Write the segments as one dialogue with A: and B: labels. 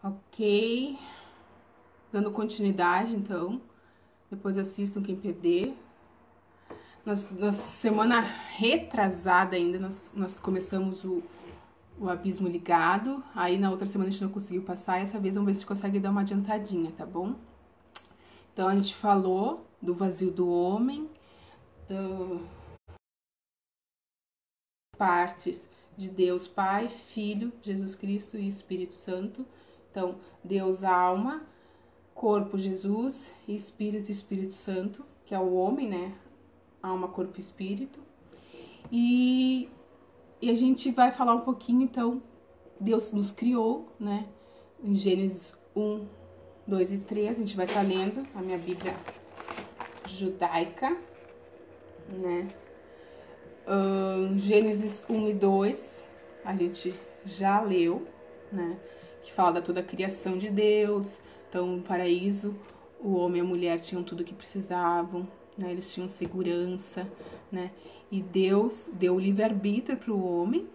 A: Ok, dando continuidade, então, depois assistam quem perder. Na semana retrasada ainda, nós começamos o Abismo Ligado, aí na outra semana a gente não conseguiu passar, essa vez vamos ver se a gente consegue dar uma adiantadinha, tá bom? Então a gente falou do vazio do homem, das partes de Deus Pai, Filho, Jesus Cristo e Espírito Santo. Então, Deus alma, corpo Jesus, Espírito Santo, que é o homem, né? Alma, corpo e espírito. E a gente vai falar um pouquinho, então, Deus nos criou, né? Em Gênesis 1, 2 e 3, a gente vai estar lendo a minha Bíblia judaica, né? Gênesis 1 e 2, a gente já leu, né? Que fala da toda a criação de Deus. Então, no paraíso, o homem e a mulher tinham tudo o que precisavam, né? Eles tinham segurança, né? E Deus deu o livre-arbítrio para o homem,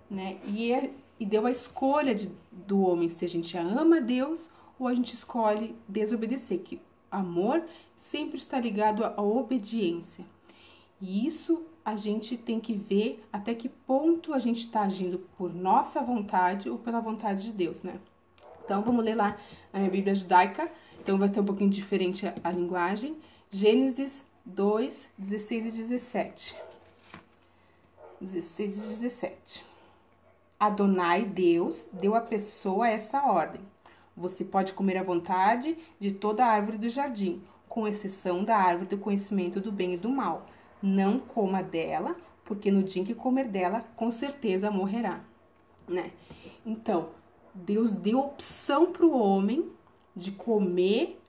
A: né? E deu a escolha do homem se a gente ama a Deus ou a gente escolhe desobedecer, que amor sempre está ligado à obediência. E isso a gente tem que ver até que ponto a gente está agindo por nossa vontade ou pela vontade de Deus, né? Então, vamos ler lá na minha Bíblia judaica. Então, vai ser um pouquinho diferente a linguagem. Gênesis 2, 16 e 17. 16 e 17. Adonai, Deus, deu à pessoa essa ordem. Você pode comer à vontade de toda a árvore do jardim, com exceção da árvore do conhecimento do bem e do mal. Não coma dela, porque no dia em que comer dela, com certeza morrerá, né? Então, Deus deu opção para o homem de comer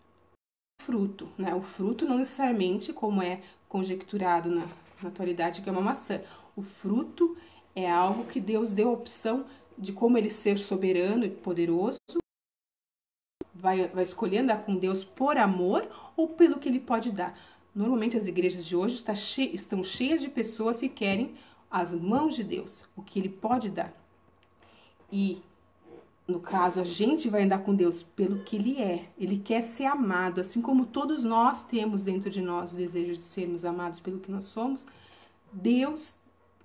A: fruto, né? O fruto não necessariamente, como é conjecturado na atualidade, que é uma maçã. O fruto é algo que Deus deu a opção de como ele ser soberano e poderoso, vai escolher andar com Deus por amor ou pelo que ele pode dar. Normalmente as igrejas de hoje estão cheias de pessoas que querem as mãos de Deus, o que ele pode dar. E no caso, a gente vai andar com Deus pelo que Ele é. Ele quer ser amado, assim como todos nós temos dentro de nós o desejo de sermos amados pelo que nós somos. Deus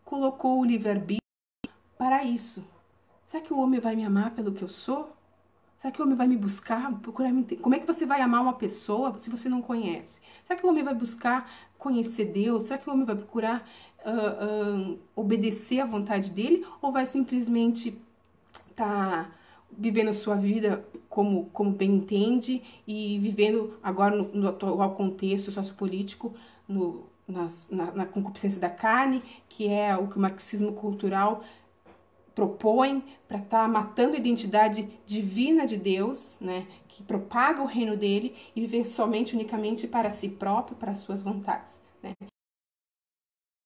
A: colocou o livre-arbítrio para isso. Será que o homem vai me amar pelo que eu sou? Será que o homem vai me buscar, procurar me entender? Como é que você vai amar uma pessoa se você não conhece? Será que o homem vai buscar conhecer Deus? Será que o homem vai procurar obedecer à vontade dele? Ou vai simplesmente estar vivendo a sua vida como bem entende e vivendo agora no atual contexto sociopolítico, na concupiscência da carne, que é o que o marxismo cultural propõe para estar matando a identidade divina de Deus, né, que propaga o reino dele e viver somente, unicamente para si próprio, para as suas vontades, né.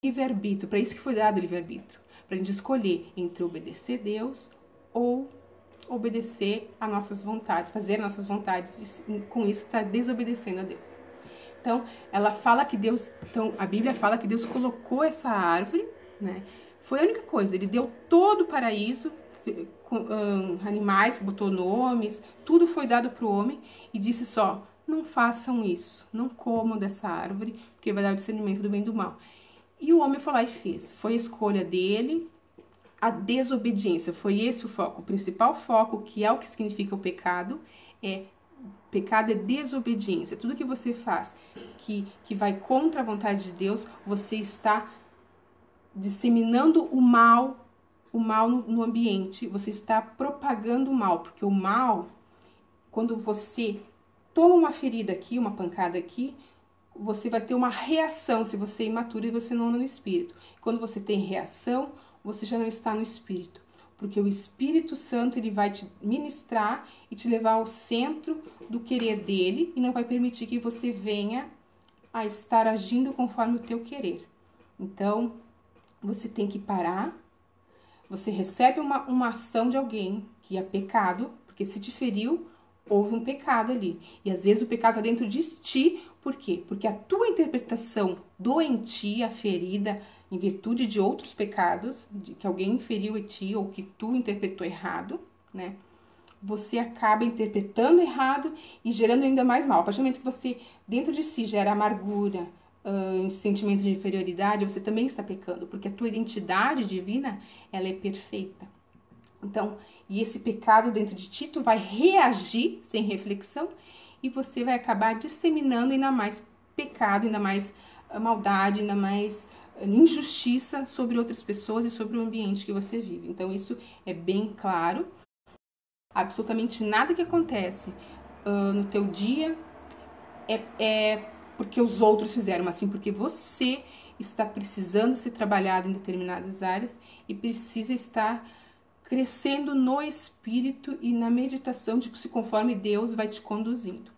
A: Livre-arbítrio, para isso que foi dado o livre-arbítrio, para a gente escolher entre obedecer a Deus ou obedecer a nossas vontades, fazer nossas vontades, e com isso está desobedecendo a Deus. Então, ela fala que Deus, então a Bíblia fala que Deus colocou essa árvore, né? Foi a única coisa, ele deu todo o paraíso, animais, botou nomes, tudo foi dado para o homem e disse só: não façam isso, não comam dessa árvore, porque vai dar o discernimento do bem e do mal. E o homem foi lá e fez, foi a escolha dele. A desobediência, foi esse o foco, o principal foco, que é o que significa o pecado é desobediência. Tudo que você faz que vai contra a vontade de Deus, você está disseminando o mal no ambiente, você está propagando o mal, porque o mal, quando você toma uma ferida aqui, uma pancada aqui, você vai ter uma reação se você é imaturo e você não anda no espírito. Quando você tem reação, você já não está no espírito, porque o Espírito Santo ele vai te ministrar e te levar ao centro do querer dele e não vai permitir que você venha a estar agindo conforme o teu querer. Então, você tem que parar, você recebe uma ação de alguém que é pecado, porque se te feriu, houve um pecado ali. E às vezes o pecado está dentro de ti, por quê? Porque a tua interpretação doentia, ferida, em virtude de outros pecados, de que alguém feriu em ti ou que tu interpretou errado, né? você acaba interpretando errado e gerando ainda mais mal. A partir do momento que você, dentro de si, gera amargura, sentimento de inferioridade, você também está pecando, porque a tua identidade divina, ela é perfeita. Então, e esse pecado dentro de ti, tu vai reagir sem reflexão e você vai acabar disseminando ainda mais pecado, ainda mais maldade, ainda mais injustiça sobre outras pessoas e sobre o ambiente que você vive. Então, isso é bem claro. Absolutamente nada que acontece no teu dia é porque os outros fizeram, mas sim porque você está precisando ser trabalhado em determinadas áreas e precisa estar crescendo no espírito e na meditação de que se conforme Deus vai te conduzindo.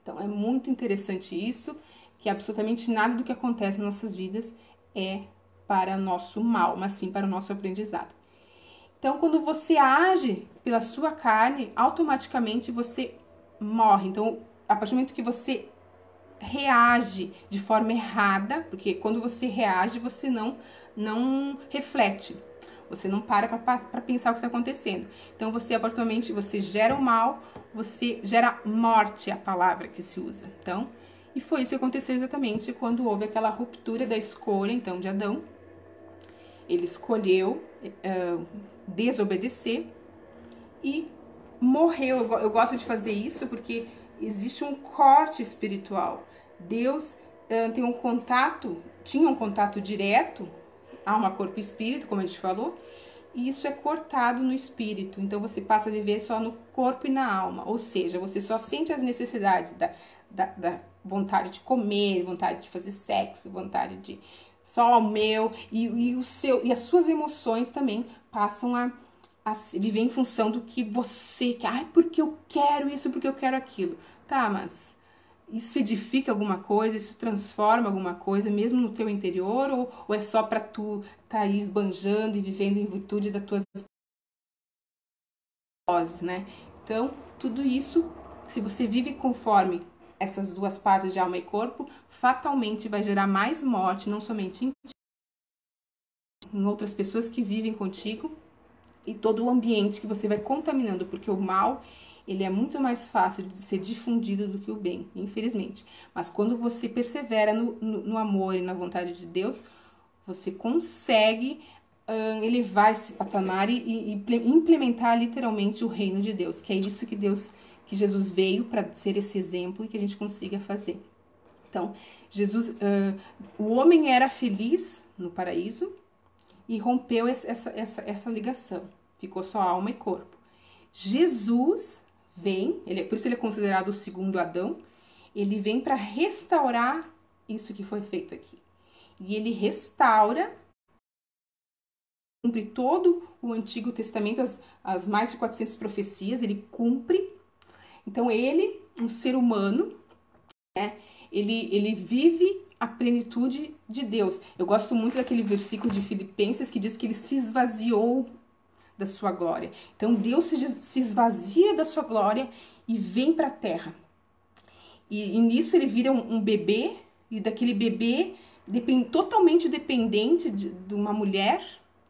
A: Então é muito interessante isso, que absolutamente nada do que acontece nas nossas vidas é para nosso mal, mas sim para o nosso aprendizado. Então, quando você age pela sua carne, automaticamente você morre. Então, a partir do momento que você reage de forma errada, porque quando você reage, você não reflete. Você não para pensar o que está acontecendo. Então, você, abertamente, você gera o mal, você gera morte, a palavra que se usa. Então, e foi isso que aconteceu exatamente quando houve aquela ruptura da escolha, então, de Adão. Ele escolheu desobedecer e morreu. Eu gosto de fazer isso porque existe um corte espiritual. Deus tinha um contato direto, alma, corpo e espírito, como a gente falou, e isso é cortado no espírito. Então você passa a viver só no corpo e na alma, ou seja, você só sente as necessidades da vontade de comer, vontade de fazer sexo, vontade de só o meu, e as suas emoções também passam a viver em função do que você quer. Ai, porque eu quero isso, porque eu quero aquilo. Tá, mas isso edifica alguma coisa, isso transforma alguma coisa, mesmo no teu interior, ou é só pra tu tá aí esbanjando e vivendo em virtude das tuas vozes, né? Então, tudo isso, se você vive conforme essas duas partes de alma e corpo, fatalmente vai gerar mais morte, não somente em ti, em outras pessoas que vivem contigo, e todo o ambiente que você vai contaminando, porque o mal, ele é muito mais fácil de ser difundido do que o bem, infelizmente. Mas quando você persevera no amor e na vontade de Deus, você consegue elevar esse patamar e implementar literalmente o reino de Deus, que é isso que Jesus veio para ser esse exemplo e que a gente consiga fazer. Então, o homem era feliz no paraíso e rompeu essa ligação. Ficou só alma e corpo. Jesus vem, por isso ele é considerado o segundo Adão, ele vem para restaurar isso que foi feito aqui. E ele restaura, cumpre todo o Antigo Testamento, as mais de 400 profecias, ele cumpre. Então ele, um ser humano, né, ele vive a plenitude de Deus. Eu gosto muito daquele versículo de Filipenses que diz que ele se esvaziou da sua glória. Então Deus se esvazia da sua glória e vem para a terra. E nisso ele vira um bebê, e daquele bebê totalmente dependente de uma mulher,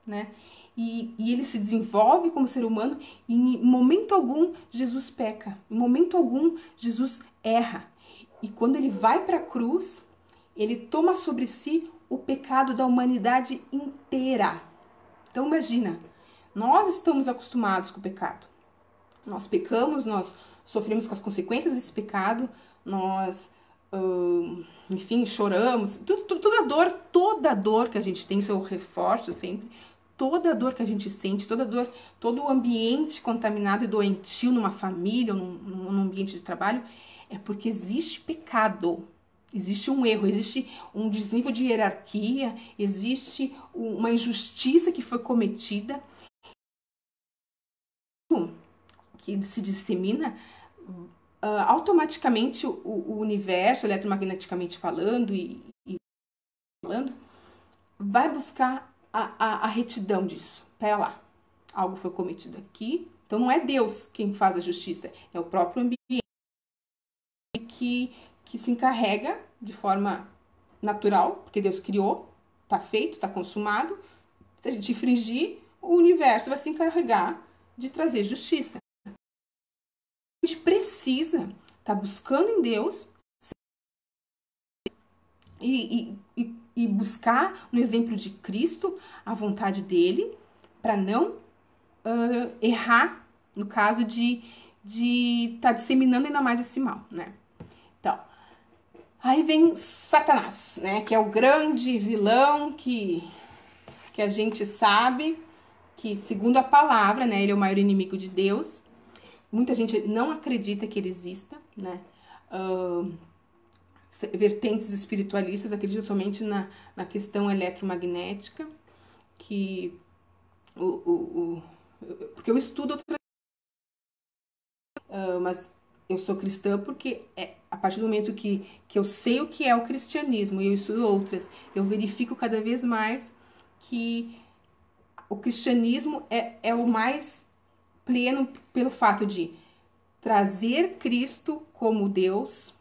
A: né? E ele se desenvolve como ser humano e em momento algum Jesus peca, em momento algum Jesus erra. E quando ele vai para a cruz, ele toma sobre si o pecado da humanidade inteira. Então imagina, nós estamos acostumados com o pecado. Nós pecamos, nós sofremos com as consequências desse pecado, nós, enfim, choramos. Toda dor que a gente tem, isso eu reforço sempre, toda dor que a gente sente, todo o ambiente contaminado e doentio numa família, num ambiente de trabalho, é porque existe pecado. Existe um erro, existe um desnível de hierarquia, existe uma injustiça que foi cometida, que se dissemina, automaticamente o universo, eletromagneticamente falando e falando, vai buscar a retidão disso. Pera lá, algo foi cometido aqui, então não é Deus quem faz a justiça, é o próprio ambiente que se encarrega de forma natural, porque Deus criou, tá feito, tá consumado. Se a gente infringir, o universo vai se encarregar de trazer justiça. gente precisa estar buscando em Deus e buscar no exemplo de Cristo a vontade dele, para não errar no caso de estar disseminando ainda mais esse mal, né? Então, aí vem Satanás, né? Que é o grande vilão que a gente sabe que, segundo a palavra, né? Ele é o maior inimigo de Deus. Muita gente não acredita que ele exista, né? Vertentes espiritualistas acreditam somente na questão eletromagnética, que porque eu estudo outras, mas eu sou cristã porque a partir do momento que eu sei o que é o cristianismo e eu estudo outras, eu verifico cada vez mais que o cristianismo é o mais pleno pelo fato de trazer Cristo como Deus,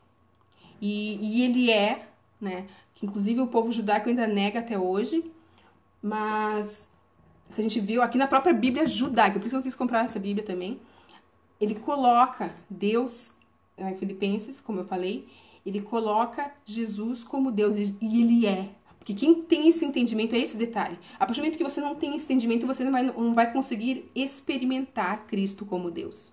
A: e ele é, né? Que inclusive o povo judaico ainda nega até hoje, mas se a gente viu aqui na própria Bíblia judaica, por isso que eu quis comprar essa Bíblia também, ele coloca Deus, em Filipenses, como eu falei, ele coloca Jesus como Deus, e ele é. Porque quem tem esse entendimento, é esse detalhe. A partir do momento que você não tem esse entendimento, você não vai conseguir experimentar Cristo como Deus.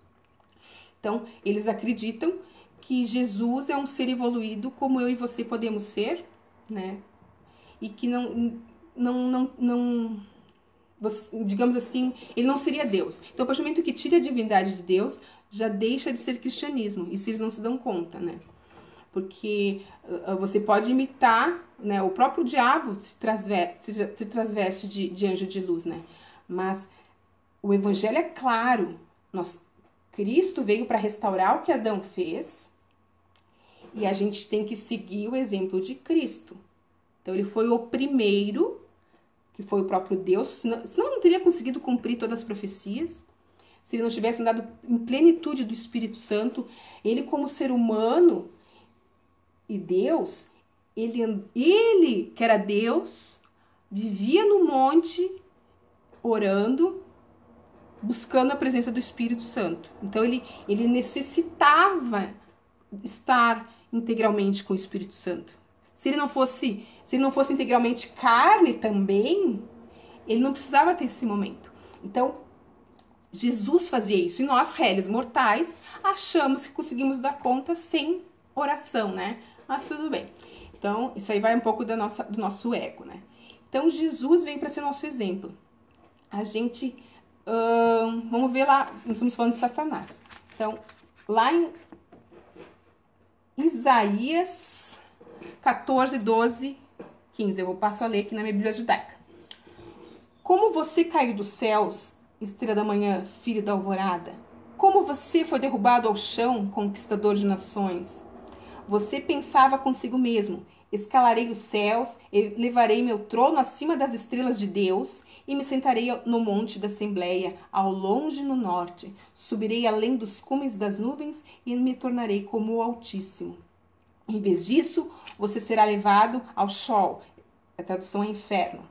A: Então, eles acreditam que Jesus é um ser evoluído como eu e você podemos ser, né? E que digamos assim, ele não seria Deus. Então, a partir do momento que tira a divindade de Deus, já deixa de ser cristianismo. Isso eles não se dão conta, né? Porque você pode imitar, né? O próprio diabo se transveste de anjo de luz, né? Mas o evangelho é claro. Cristo veio para restaurar o que Adão fez e a gente tem que seguir o exemplo de Cristo. Então, ele foi o primeiro, que foi o próprio Deus, senão não teria conseguido cumprir todas as profecias, se ele não tivesse andado em plenitude do Espírito Santo. Ele, como ser humano e Deus, ele que era Deus, vivia no monte, orando, buscando a presença do Espírito Santo. Então, ele necessitava estar integralmente com o Espírito Santo. Se ele não fosse integralmente carne também, ele não precisava ter esse momento. Então, Jesus fazia isso. E nós, réis mortais, achamos que conseguimos dar conta sem oração, né? Mas tudo bem. Então, isso aí vai um pouco do nosso ego, né? Então, Jesus veio para ser nosso exemplo. A gente... vamos ver lá, nós estamos falando de Satanás. Então, lá em Isaías 14, 12, 15. Eu passo a ler aqui na minha Bíblia judaica. Como você caiu dos céus, estrela da manhã, filho da alvorada? Como você foi derrubado ao chão, conquistador de nações? Você pensava consigo mesmo: escalarei os céus, levarei meu trono acima das estrelas de Deus e me sentarei no monte da Assembleia, ao longe no norte. Subirei além dos cumes das nuvens e me tornarei como o Altíssimo. Em vez disso, você será levado ao Sheol, a tradução é inferno,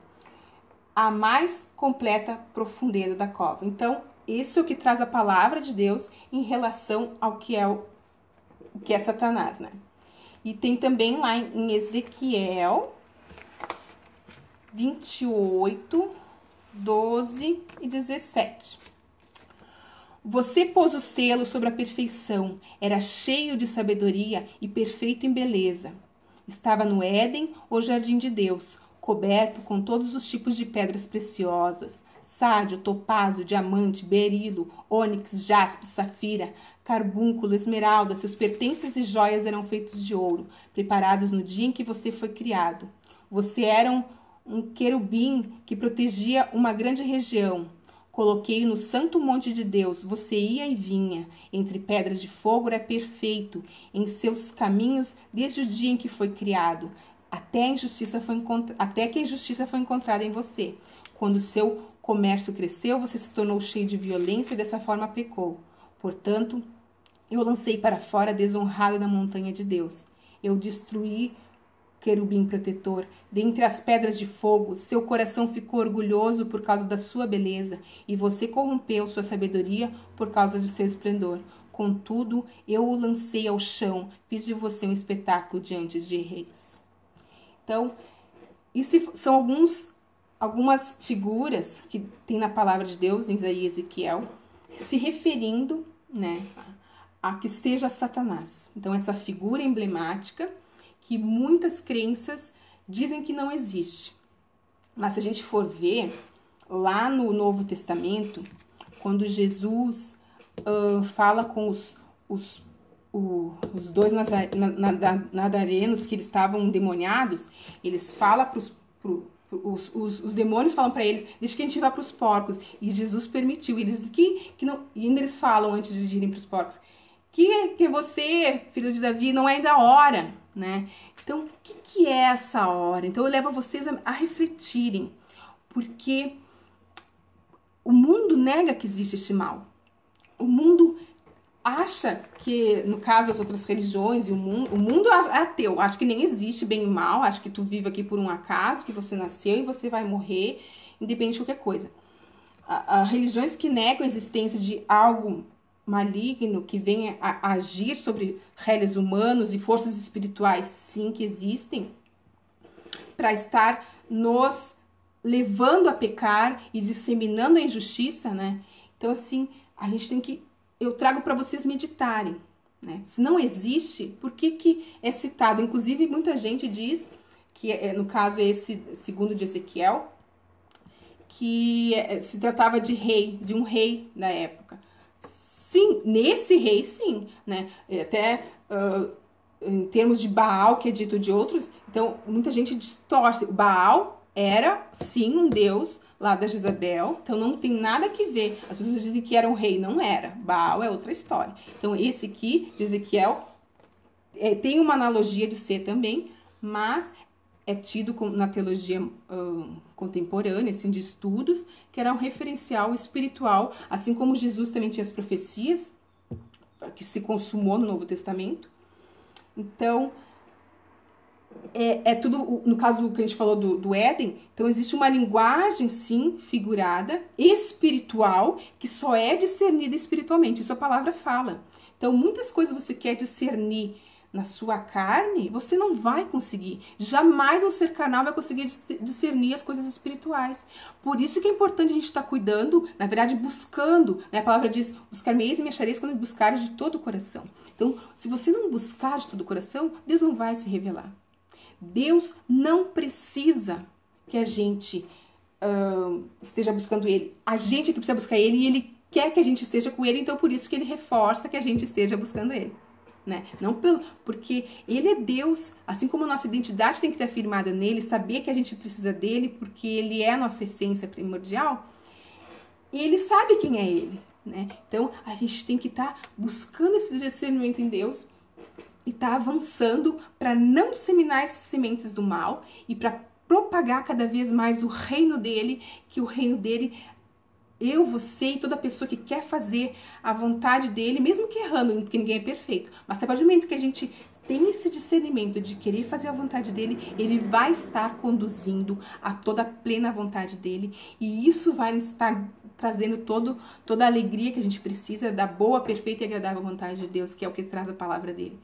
A: a mais completa profundeza da cova. Então, isso é o que traz a palavra de Deus em relação ao que é Satanás, né? E tem também lá em Ezequiel 28, 12 e 17. Você pôs o selo sobre a perfeição, era cheio de sabedoria e perfeito em beleza. Estava no Éden, o jardim de Deus, coberto com todos os tipos de pedras preciosas: sárdio, topázio, diamante, berilo, ônix, jaspe, safira, carbúnculo, esmeralda. Seus pertences e joias eram feitos de ouro, preparados no dia em que você foi criado. Você era um querubim que protegia uma grande região. Coloquei-o no santo monte de Deus. Você ia e vinha entre pedras de fogo, era perfeito em seus caminhos desde o dia em que foi criado, até que a injustiça foi encontrada em você. Quando seu comércio cresceu, você se tornou cheio de violência e dessa forma pecou. Portanto, eu lancei para fora desonrado da montanha de Deus. Eu destruí querubim protetor. Dentre as pedras de fogo, seu coração ficou orgulhoso por causa da sua beleza, e você corrompeu sua sabedoria por causa de seu esplendor. contudo, eu o lancei ao chão, fiz de você um espetáculo diante de reis. Então, isso são algumas figuras que tem na palavra de Deus, em Isaías e Ezequiel, se referindo, né, a que seja Satanás. Então, essa figura emblemática que muitas crenças dizem que não existe. Mas se a gente for ver, lá no Novo Testamento, quando Jesus fala com os dois nadarenos que eles estavam endemoniados, eles falam os demônios falam para eles, deixa que a gente vá para os porcos. E Jesus permitiu. Eles que não, e ainda eles falam antes de irem para os porcos, que você, filho de Davi, não é ainda a hora, né? Então, o que é essa hora? Então, eu levo vocês a refletirem, porque o mundo nega que existe esse mal. O mundo acha que, no caso, as outras religiões e o mundo é ateu. Acho que nem existe bem e mal. Acho que tu vive aqui por um acaso, que você nasceu e você vai morrer, independente de qualquer coisa. Religiões que negam a existência de algo maligno que venha a agir sobre réis humanos e forças espirituais, sim, que existem, para estar nos levando a pecar e disseminando a injustiça, né? Então, assim, a gente tem que... Eu trago para vocês meditarem, né? Se não existe, por que é citado? Inclusive, muita gente diz que, no caso, esse segundo de Ezequiel, que se tratava de um rei da época. Sim, nesse rei, sim, né? Até em termos de Baal, que é dito de outros, então muita gente distorce. O Baal era, sim, um deus lá da Jezabel, então não tem nada que ver. As pessoas dizem que era um rei, não era. Baal é outra história. Então esse aqui, de Ezequiel, tem uma analogia de ser também, mas é tido na teologia contemporânea, assim, de estudos, que era um referencial espiritual, assim como Jesus também tinha as profecias, que se consumou no Novo Testamento. Então, é tudo, no caso que a gente falou do Éden, então existe uma linguagem, sim, figurada, espiritual, que só é discernida espiritualmente, isso a palavra fala. Então, muitas coisas você quer discernir na sua carne, você não vai conseguir. Jamais um ser carnal vai conseguir discernir as coisas espirituais. Por isso que é importante a gente estar cuidando, na verdade, buscando, né? A palavra diz, buscar-me-eis e me achareis quando buscares de todo o coração. Então, se você não buscar de todo o coração, Deus não vai se revelar. Deus não precisa que a gente esteja buscando Ele. A gente é que precisa buscar Ele e Ele quer que a gente esteja com Ele, então por isso que Ele reforça que a gente esteja buscando Ele. Né? Não porque Ele é Deus, assim como a nossa identidade tem que estar firmada nele, saber que a gente precisa dele, porque Ele é a nossa essência primordial, e Ele sabe quem é Ele, né? Então a gente tem que estar buscando esse discernimento em Deus e estar avançando para não disseminar essas sementes do mal e para propagar cada vez mais o reino dele, que o reino dele, eu, você e toda pessoa que quer fazer a vontade dele, mesmo que errando, porque ninguém é perfeito, mas a partir do momento que a gente tem esse discernimento de querer fazer a vontade dele, ele vai estar conduzindo a toda a plena vontade dele, e isso vai estar trazendo toda a alegria que a gente precisa da boa, perfeita e agradável vontade de Deus, que é o que traz a palavra dele.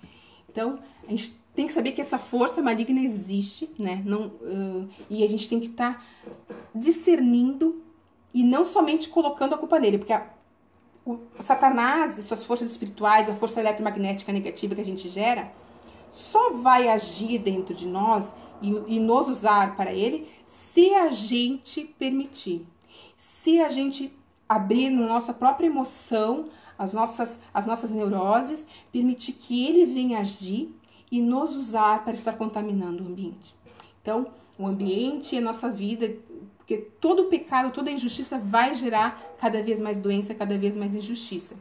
A: Então, a gente tem que saber que essa força maligna existe, né? E a gente tem que estar discernindo e não somente colocando a culpa nele, porque o Satanás e suas forças espirituais, a força eletromagnética negativa que a gente gera, só vai agir dentro de nós e nos usar para ele se a gente permitir. Se a gente abrir na nossa própria emoção, as nossas neuroses, permitir que ele venha agir e nos usar para estar contaminando o ambiente. Então, o ambiente e a nossa vida, porque todo pecado, toda injustiça vai gerar cada vez mais doença, cada vez mais injustiça.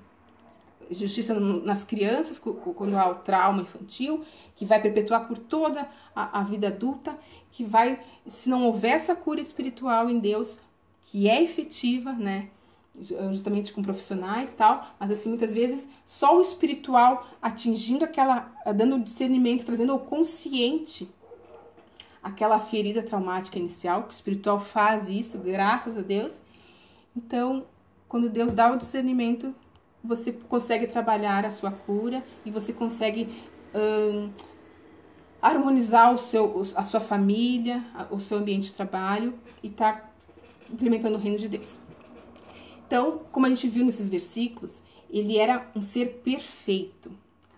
A: Injustiça nas crianças, quando há o trauma infantil, que vai perpetuar por toda a vida adulta, que vai, se não houver essa cura espiritual em Deus, que é efetiva, né? Justamente com profissionais e tal, mas assim, muitas vezes, só o espiritual atingindo dando discernimento, trazendo ao consciente aquela ferida traumática inicial, que o espiritual faz isso, graças a Deus. Então, quando Deus dá o discernimento, você consegue trabalhar a sua cura e você consegue harmonizar a sua família, o seu ambiente de trabalho e tá implementando o reino de Deus. Então, como a gente viu nesses versículos, ele era um ser perfeito,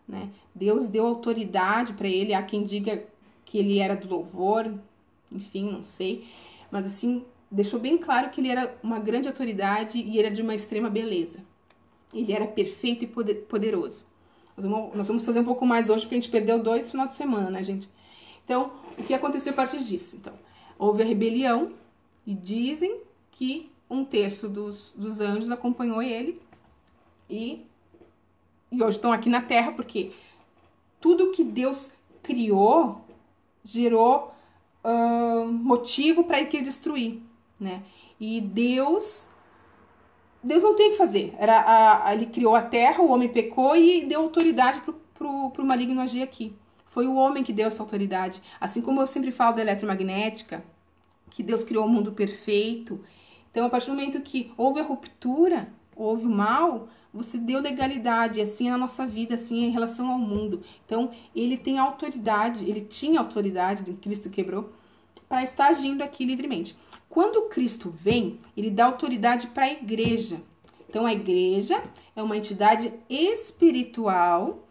A: né? Deus deu autoridade para ele, há quem diga que ele era do louvor, enfim, não sei, mas assim, deixou bem claro que ele era uma grande autoridade e era de uma extrema beleza. Ele era perfeito e poderoso. Nós vamos fazer um pouco mais hoje, porque a gente perdeu 2 finais de semana, né, gente? Então, o que aconteceu a partir disso? Então, houve a rebelião e dizem que 1/3 dos anjos acompanhou ele e hoje estão aqui na Terra, porque tudo que Deus criou gerou motivo para ele querer destruir, né? E Deus não tem o que fazer. Ele criou a Terra, o homem pecou e deu autoridade pro maligno agir aqui. Foi o homem que deu essa autoridade. Assim como eu sempre falo da eletromagnética, que Deus criou o mundo perfeito. Então, a partir do momento que houve a ruptura, houve o mal, você deu legalidade, assim é na nossa vida, assim é em relação ao mundo. Então, ele tem autoridade, ele tinha autoridade, Cristo quebrou, para estar agindo aqui livremente. Quando Cristo vem, ele dá autoridade para a igreja. Então, a igreja é uma entidade espiritual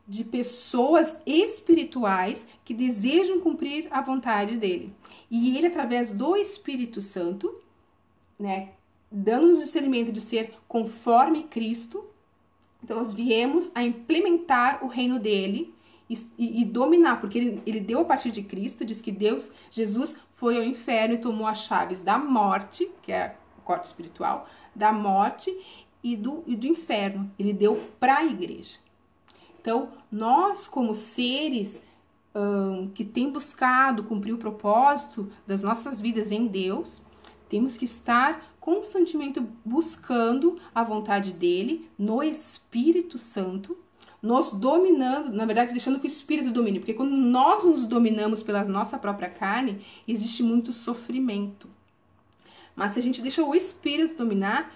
A: de pessoas espirituais que desejam cumprir a vontade dele. E ele, através do Espírito Santo, né, dando-nos discernimento de ser conforme Cristo, então nós viemos a implementar o reino dele e dominar, porque ele deu a partir de Cristo, diz que Jesus foi ao inferno e tomou as chaves da morte, que é o corte espiritual, da morte e do inferno. Ele deu para a igreja. Então, nós como seres que têm buscado cumprir o propósito das nossas vidas em Deus, temos que estar constantemente buscando a vontade dele no Espírito Santo, nos dominando, na verdade, deixando que o Espírito domine, porque quando nós nos dominamos pela nossa própria carne, existe muito sofrimento. Mas se a gente deixa o Espírito dominar,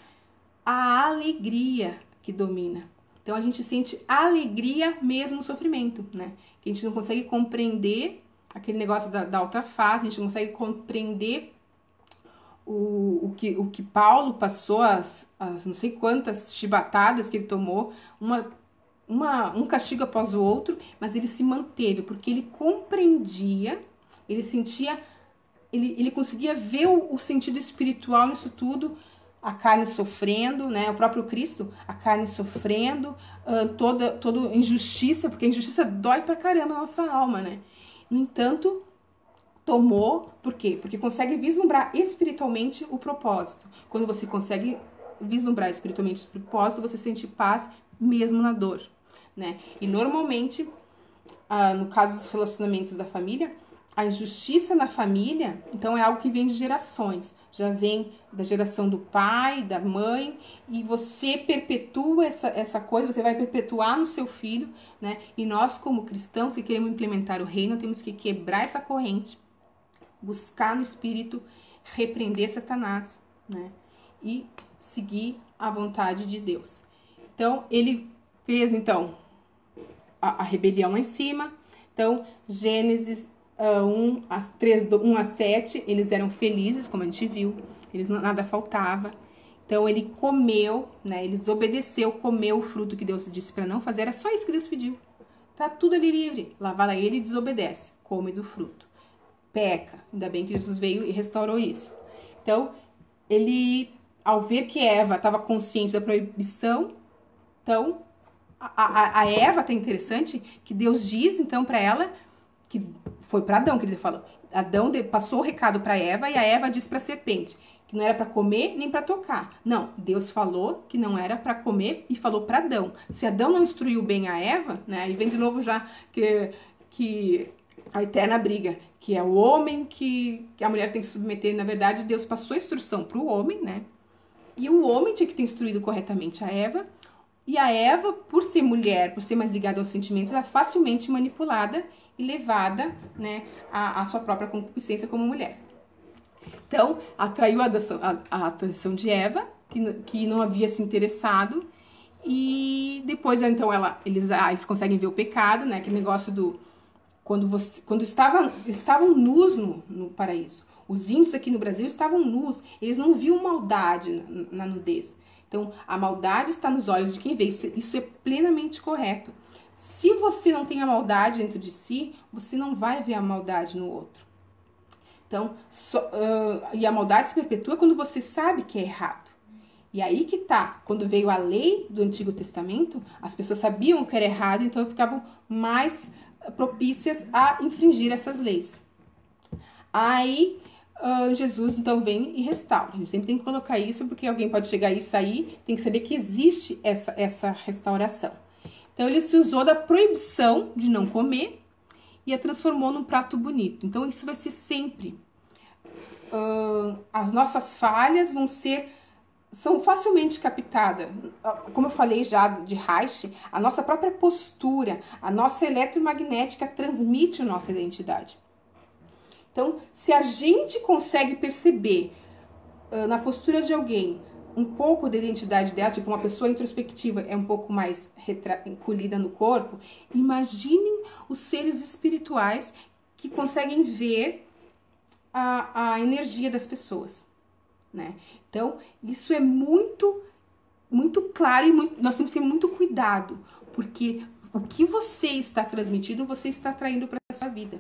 A: a alegria que domina. Então a gente sente alegria mesmo no sofrimento, né? Que a gente não consegue compreender aquele negócio da outra face, a gente não consegue compreender o que Paulo passou, as não sei quantas chibatadas que ele tomou, um castigo após o outro, mas ele se manteve, porque ele compreendia, ele sentia, ele conseguia ver o sentido espiritual nisso tudo, a carne sofrendo, né? O próprio Cristo, a carne sofrendo, toda injustiça, porque a injustiça dói pra caramba na nossa alma, né? No entanto, tomou, por quê? Porque consegue vislumbrar espiritualmente o propósito. Quando você consegue vislumbrar espiritualmente o propósito, você sente paz mesmo na dor, né? E normalmente, no caso dos relacionamentos da família, a injustiça na família, então é algo que vem de gerações. Já vem da geração do pai, da mãe, e você perpetua essa coisa, você vai perpetuar no seu filho, né? E nós, como cristãos que queremos implementar o reino, temos que quebrar essa corrente, buscar no Espírito, repreender Satanás, né? E seguir a vontade de Deus. Então, ele fez, a rebelião lá em cima. Então, Gênesis 1 a 7, eles eram felizes, como a gente viu, nada faltava. Então ele comeu, né? Ele desobedeceu, comeu o fruto que Deus disse para não fazer. Era só isso que Deus pediu. Tá tudo ali livre. Lá vai ele e desobedece, come do fruto, peca. Ainda bem que Jesus veio e restaurou isso. Então ele, ao ver que Eva estava consciente da proibição, então a Eva, tá interessante que Deus diz então para ela, que foi para Adão que ele falou. Adão passou o recado para Eva e a Eva disse para a serpente que não era para comer nem para tocar. Não, Deus falou que não era para comer e falou para Adão. Se Adão não instruiu bem a Eva, né? Aí vem de novo já que a eterna briga, que é o homem que a mulher tem que submeter. Na verdade, Deus passou a instrução para o homem, né? E o homem tinha que ter instruído corretamente a Eva. E a Eva, por ser mulher, por ser mais ligada aos sentimentos, ela é facilmente manipulada e levada, né, à sua própria concupiscência como mulher. Então, atraiu a atenção de Eva, que não havia se interessado, E depois, então, eles conseguem ver o pecado, né? Aquele negócio do... Quando estavam nus no paraíso. Os índios aqui no Brasil estavam nus. Eles não viam maldade na nudez. Então, a maldade está nos olhos de quem vê. Isso é plenamente correto. Se você não tem a maldade dentro de si, você não vai ver a maldade no outro. Então, e a maldade se perpetua quando você sabe que é errado. E aí que tá, quando veio a lei do Antigo Testamento, as pessoas sabiam que era errado, então ficavam mais propícias a infringir essas leis. Aí Jesus então vem e restaura. A gente sempre tem que colocar isso, porque alguém pode chegar aí e sair, tem que saber que existe essa restauração. Então ele se usou da proibição de não comer e a transformou num prato bonito. Então isso vai ser sempre. As nossas falhas são facilmente captadas. Como eu falei já de Reich, a nossa própria postura, a nossa eletromagnética transmite a nossa identidade. Então, se a gente consegue perceber na postura de alguém um pouco da identidade dela, tipo uma pessoa introspectiva é um pouco mais encolhida no corpo, imaginem os seres espirituais que conseguem ver a energia das pessoas, né? Então, isso é muito, muito claro e nós temos que ter muito cuidado, porque o que você está transmitindo, você está atraindo para a sua vida.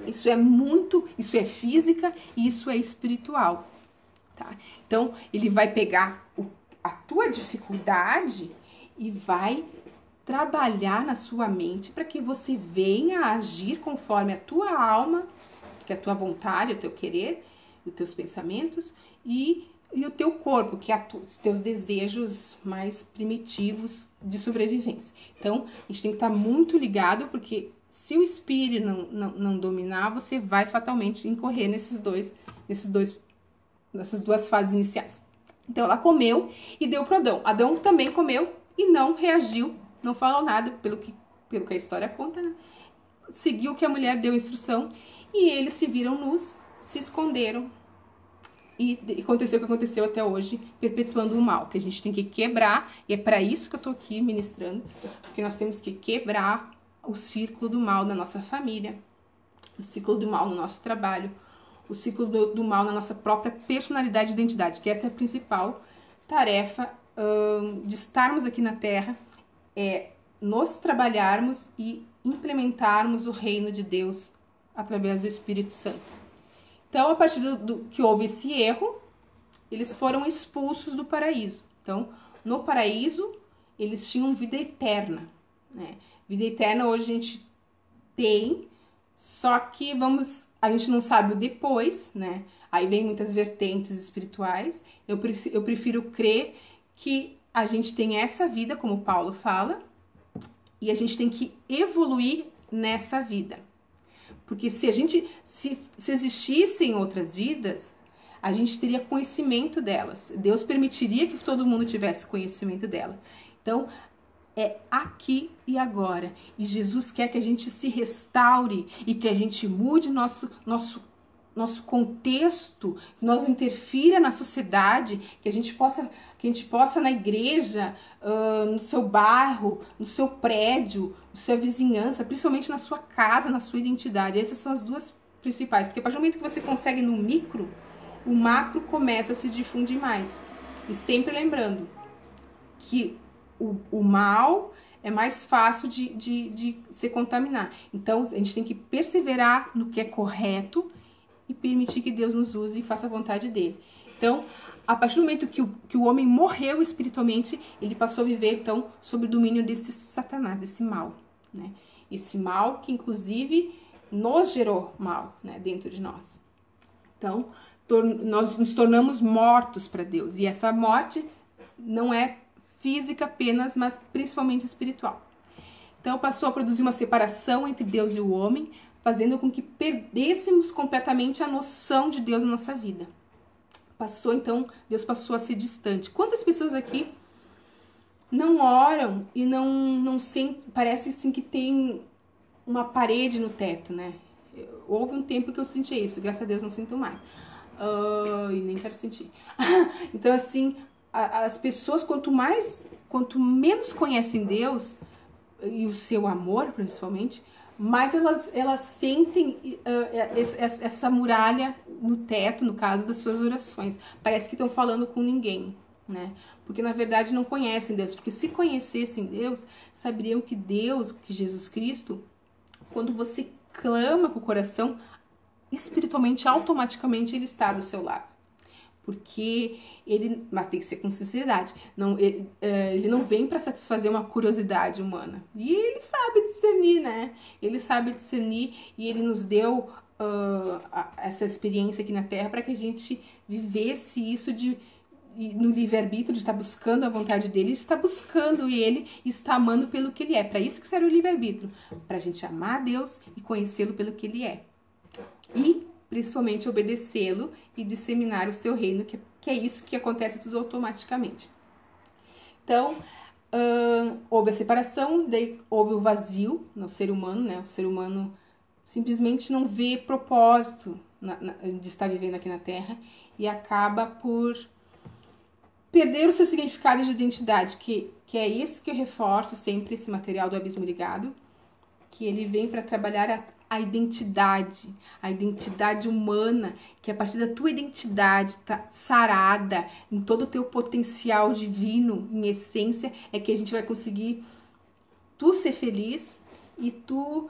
A: Isso é física e isso é espiritual, tá? Então, ele vai pegar a tua dificuldade e vai trabalhar na sua mente para que você venha a agir conforme a tua alma, que é a tua vontade, o teu querer, os teus pensamentos e o teu corpo, que é os teus desejos mais primitivos de sobrevivência. Então, a gente tem que estar muito ligado, porque se o espírito não dominar, você vai fatalmente incorrer nessas duas fases iniciais. Então, ela comeu e deu para Adão. Adão também comeu e não reagiu, não falou nada, pelo que a história conta, né? Seguiu o que a mulher deu a instrução e eles se viram nus, se esconderam. E aconteceu o que aconteceu até hoje, perpetuando o mal, que a gente tem que quebrar, e é para isso que eu tô aqui ministrando, porque nós temos que quebrar o círculo do mal na nossa família, o círculo do mal no nosso trabalho, o círculo do mal na nossa própria personalidade e identidade, que essa é a principal tarefa de estarmos aqui na Terra, é nos trabalharmos e implementarmos o reino de Deus através do Espírito Santo. Então, a partir do que houve esse erro, eles foram expulsos do paraíso. Então, no paraíso, eles tinham vida eterna, né? Vida eterna hoje a gente tem, só que a gente não sabe o depois, né? Aí vem muitas vertentes espirituais. Eu prefiro crer que a gente tem essa vida, como Paulo fala, e a gente tem que evoluir nessa vida. Porque se existissem outras vidas, a gente teria conhecimento delas. Deus permitiria que todo mundo tivesse conhecimento dela. Então, é aqui e agora. E Jesus quer que a gente se restaure e que a gente mude nosso contexto, que nós interfira na sociedade, que a gente possa na igreja, no seu bairro, no seu prédio, na sua vizinhança, principalmente na sua casa, na sua identidade. Essas são as duas principais, porque a partir do momento que você consegue no micro, o macro começa a se difundir mais. E sempre lembrando que o mal é mais fácil de se contaminar. Então, a gente tem que perseverar no que é correto e permitir que Deus nos use e faça a vontade dele. Então, a partir do momento que o homem morreu espiritualmente, ele passou a viver, então, sob o domínio desse Satanás, desse mal, né? Esse mal que, inclusive, nos gerou mal, né, dentro de nós. Então, nós nos tornamos mortos para Deus. E essa morte não é física apenas, mas principalmente espiritual. Então, passou a produzir uma separação entre Deus e o homem, fazendo com que perdêssemos completamente a noção de Deus na nossa vida. Deus passou a ser distante. Quantas pessoas aqui não oram e não sentem, parece assim que tem uma parede no teto, né? Houve um tempo que eu sentia isso, graças a Deus não sinto mais. E nem quero sentir. Então, assim, as pessoas, quanto mais quanto menos conhecem Deus e o seu amor, principalmente, mais elas sentem essa muralha no teto, no caso das suas orações. Parece que estão falando com ninguém, né? Porque na verdade não conhecem Deus. Porque se conhecessem Deus, saberiam que Deus, que Jesus Cristo, quando você clama com o coração, espiritualmente, automaticamente ele está do seu lado. Porque mas tem que ser com sinceridade. Ele não vem para satisfazer uma curiosidade humana. E ele sabe discernir, né? Ele sabe discernir e ele nos deu essa experiência aqui na Terra para que a gente vivesse isso no livre-arbítrio, de estar buscando a vontade dele, está buscando ele e está amando pelo que ele é. Para isso que serve o livre-arbítrio. Para a gente amar a Deus e conhecê-lo pelo que ele é. E principalmente obedecê-lo e disseminar o seu reino, que é isso que acontece tudo automaticamente. Então, houve a separação, daí houve o vazio no ser humano, né? O ser humano simplesmente não vê propósito de estar vivendo aqui na Terra e acaba por perder o seu significado de identidade, que é isso que eu reforço sempre, esse material do Abismo Ligado, que ele vem para trabalhar a identidade humana, que a partir da tua identidade tá sarada em todo o teu potencial divino, em essência, é que a gente vai conseguir tu ser feliz e tu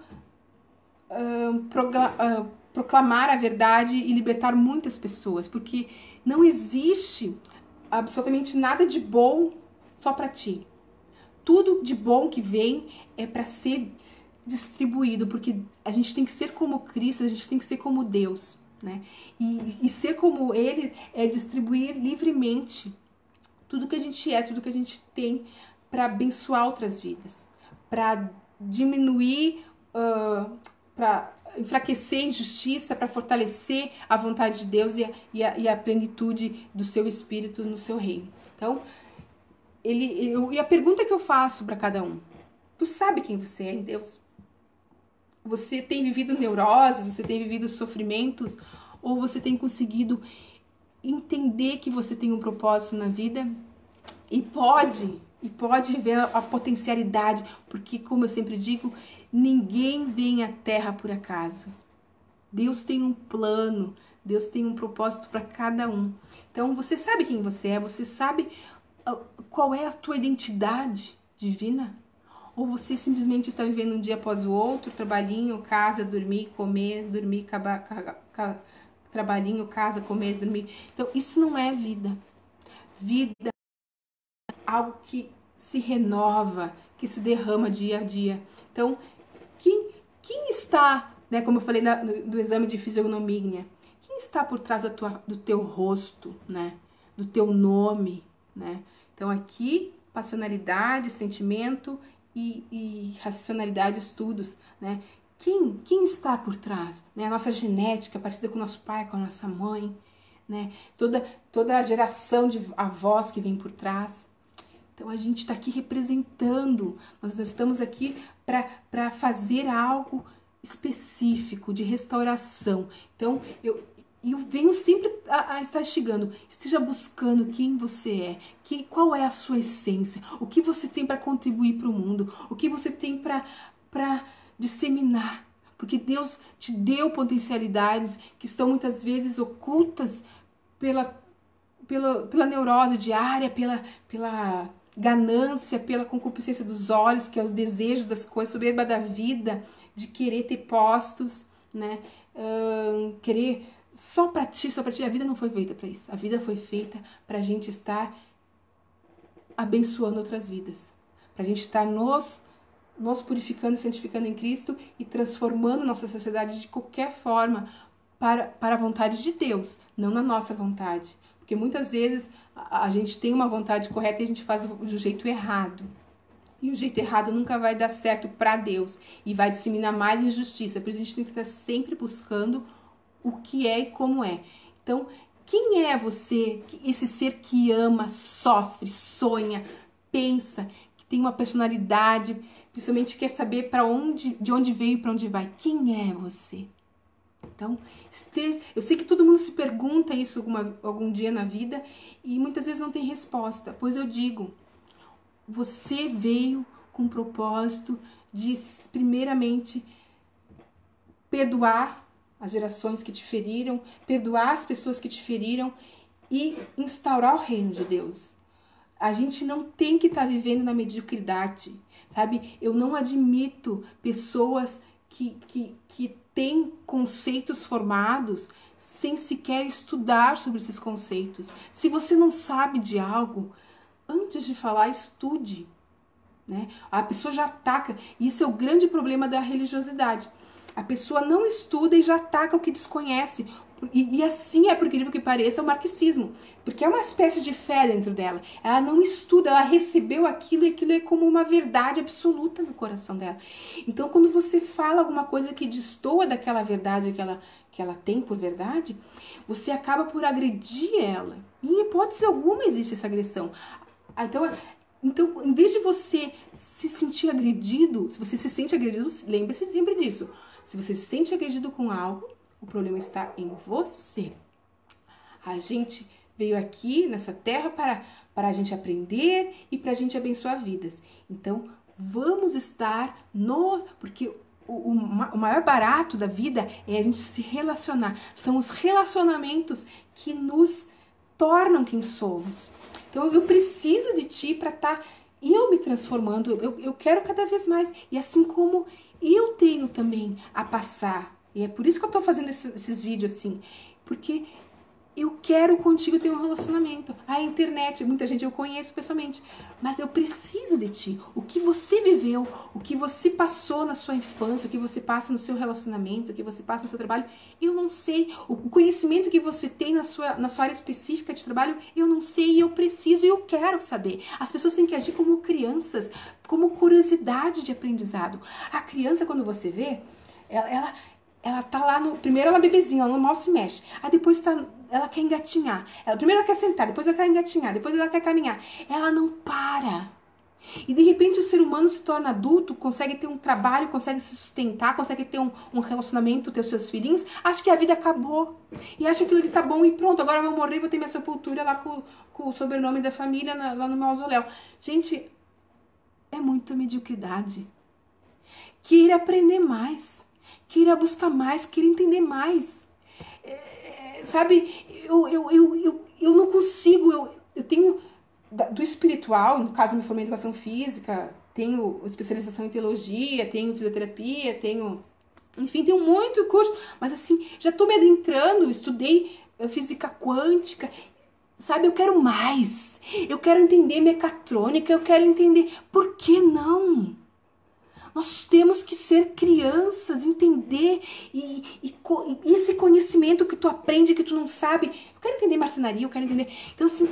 A: proclamar a verdade e libertar muitas pessoas, porque não existe absolutamente nada de bom só para ti. Tudo de bom que vem é para ser distribuído, porque a gente tem que ser como Cristo, a gente tem que ser como Deus, né? E ser como Ele é distribuir livremente tudo que a gente é, tudo que a gente tem para abençoar outras vidas, para diminuir, para enfraquecer a injustiça, para fortalecer a vontade de Deus e a plenitude do seu Espírito no seu reino. Então, e a pergunta que eu faço para cada um: tu sabe quem você é em Deus? Você tem vivido neuroses, você tem vivido sofrimentos, ou você tem conseguido entender que você tem um propósito na vida e pode ver a potencialidade, porque, como eu sempre digo, ninguém vem à Terra por acaso. Deus tem um plano, Deus tem um propósito para cada um. Então, você sabe quem você é? Você sabe qual é a tua identidade divina? Ou você simplesmente está vivendo um dia após o outro, trabalhinho, casa, dormir, comer, dormir, trabalhinho, casa, comer, dormir. Então, isso não é vida. Vida é algo que se renova, que se derrama dia a dia. Então, quem está, né, como eu falei do exame de fisionomia, quem está por trás do teu rosto, né, do teu nome, né? Então, aqui, passionalidade, sentimento e racionalidade, estudos, né? Quem está por trás? Né? A nossa genética, parecida com o nosso pai, com a nossa mãe, né? Toda a geração de avós que vem por trás. Então, a gente está aqui representando, nós estamos aqui para fazer algo específico, de restauração. Então, eu venho sempre a estar chegando, esteja buscando quem você é, qual é a sua essência, o que você tem para contribuir para o mundo, o que você tem para disseminar, porque Deus te deu potencialidades que estão muitas vezes ocultas pela neurose diária, pela ganância, pela concupiscência dos olhos, que é os desejos das coisas, soberba da vida, de querer ter postos, né? Querer só para ti. A vida não foi feita para isso. A vida foi feita para a gente estar abençoando outras vidas, para a gente estar nos purificando e santificando em Cristo e transformando nossa sociedade de qualquer forma para a vontade de Deus, não na nossa vontade. Porque muitas vezes a gente tem uma vontade correta e a gente faz do jeito errado. E o jeito errado nunca vai dar certo para Deus e vai disseminar mais injustiça. Por isso a gente tem que estar sempre buscando o que é e como é. Então, quem é você, esse ser que ama, sofre, sonha, pensa, que tem uma personalidade, principalmente quer saber de onde veio e para onde vai? Quem é você? Então, eu sei que todo mundo se pergunta isso algum dia na vida e muitas vezes não tem resposta. Pois eu digo, você veio com o propósito de, primeiramente, perdoar as gerações que te feriram, perdoar as pessoas que te feriram e instaurar o reino de Deus. A gente não tem que estar vivendo na mediocridade, sabe? Eu não admito pessoas que têm conceitos formados sem sequer estudar sobre esses conceitos. Se você não sabe de algo, antes de falar, estude. Né? A pessoa já ataca. Isso é o grande problema da religiosidade. A pessoa não estuda e já ataca o que desconhece. E assim é, por incrível que pareça, o marxismo. Porque é uma espécie de fé dentro dela. Ela não estuda, ela recebeu aquilo e aquilo é como uma verdade absoluta no coração dela. Então, quando você fala alguma coisa que destoa daquela verdade que ela tem por verdade, você acaba por agredir ela. E em hipótese alguma existe essa agressão. Então, em vez de você se sentir agredido, se você se sente agredido, lembre-se sempre disso. Se você se sente agredido com algo, o problema está em você. A gente veio aqui nessa terra para a gente aprender e para a gente abençoar vidas. Então, vamos estar porque o maior barato da vida é a gente se relacionar. São os relacionamentos que nos tornam quem somos. Então, eu preciso de ti para estar eu me transformando. Eu quero cada vez mais. E assim como eu tenho também a passar. E é por isso que eu tô fazendo esses vídeos assim. Porque eu quero contigo ter um relacionamento. A internet, muita gente eu conheço pessoalmente. Mas eu preciso de ti. O que você viveu, o que você passou na sua infância, o que você passa no seu relacionamento, o que você passa no seu trabalho, eu não sei. O conhecimento que você tem na sua área específica de trabalho, eu não sei e eu preciso e eu quero saber. As pessoas têm que agir como crianças, como curiosidade de aprendizado. A criança, quando você vê, ela tá lá no... Primeiro ela é bebezinha, ela mal se mexe. Aí depois ela quer engatinhar. Primeiro ela quer sentar, depois ela quer engatinhar, depois ela quer caminhar. Ela não para. E de repente o ser humano se torna adulto, consegue ter um trabalho, consegue se sustentar, consegue ter um relacionamento, ter os seus filhinhos, acha que a vida acabou. E acha que aquilo ali tá bom e pronto, agora eu vou morrer, vou ter minha sepultura lá com o sobrenome da família lá no mausoléu. Gente, é muita mediocridade. Queira aprender mais. Queira buscar mais, queira entender mais. Sabe, eu não consigo, eu tenho do espiritual, no caso eu me formei em educação física, tenho especialização em teologia, tenho fisioterapia, enfim, tenho muito curso, mas assim, já tô me adentrando, estudei física quântica, sabe, eu quero mais, eu quero entender mecatrônica, eu quero entender, por que não? Nós temos que ser crianças, entender e esse conhecimento que tu aprende, que tu não sabe. Eu quero entender marcenaria, eu quero entender. Então, assim,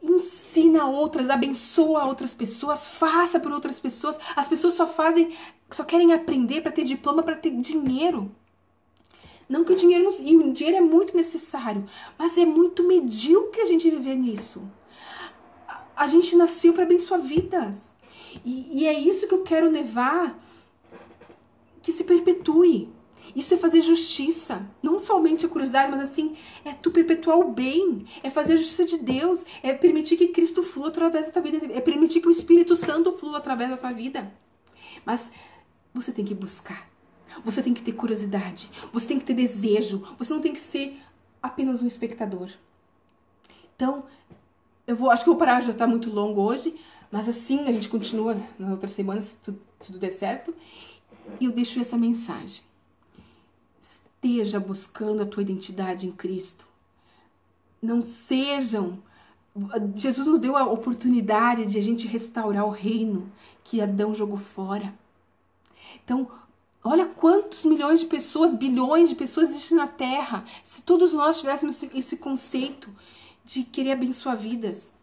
A: ensina outras, abençoa outras pessoas, faça por outras pessoas. As pessoas só querem aprender para ter diploma, para ter dinheiro. Não que o dinheiro não... E o dinheiro é muito necessário, mas é muito medíocre a gente viver nisso. A gente nasceu para abençoar vidas. E é isso que eu quero levar, que se perpetue. Isso é fazer justiça. Não somente a curiosidade, mas assim, é tu perpetuar o bem. É fazer a justiça de Deus. É permitir que Cristo flua através da tua vida. É permitir que o Espírito Santo flua através da tua vida. Mas você tem que buscar. Você tem que ter curiosidade. Você tem que ter desejo. Você não tem que ser apenas um espectador. Então, acho que eu vou parar, já tá muito longo hoje. Mas assim, a gente continua nas outras semanas, se tudo der certo. E eu deixo essa mensagem. Esteja buscando a tua identidade em Cristo. Não sejam... Jesus nos deu a oportunidade de a gente restaurar o reino que Adão jogou fora. Então, olha quantos milhões de pessoas, bilhões de pessoas existem na Terra. Se todos nós tivéssemos esse conceito de querer abençoar vidas.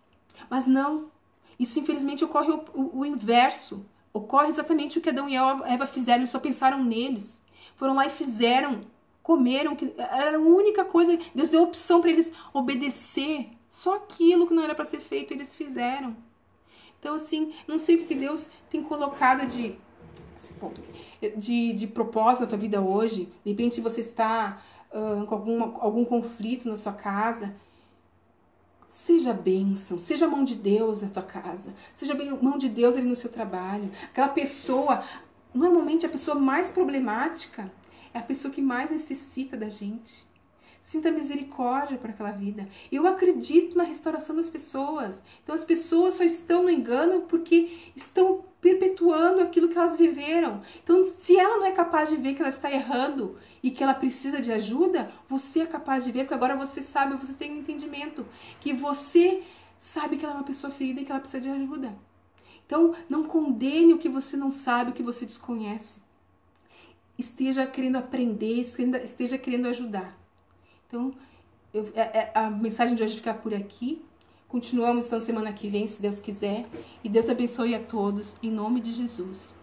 A: Mas não. Isso, infelizmente, ocorre o inverso. Ocorre exatamente o que Adão e Eva fizeram. Eles só pensaram neles. Foram lá e fizeram, comeram. Era a única coisa. Deus deu a opção para eles obedecer. Só aquilo que não era para ser feito, eles fizeram. Então, assim, não sei o que Deus tem colocado de propósito na tua vida hoje. De repente você está com algum conflito na sua casa. Seja bênção, seja a mão de Deus na tua casa, seja a mão de Deus ali no seu trabalho. Aquela pessoa, normalmente a pessoa mais problemática é a pessoa que mais necessita da gente. Sinta misericórdia por aquela vida. Eu acredito na restauração das pessoas. Então as pessoas só estão no engano porque estão perpetuando aquilo que elas viveram. Então, se ela não é capaz de ver que ela está errando e que ela precisa de ajuda, você é capaz de ver, porque agora você sabe, você tem um entendimento, que você sabe que ela é uma pessoa ferida e que ela precisa de ajuda. Então, não condene o que você não sabe, o que você desconhece. Esteja querendo aprender, esteja querendo ajudar. Então, a mensagem de hoje fica por aqui. Continuamos então semana que vem, se Deus quiser. E Deus abençoe a todos, em nome de Jesus.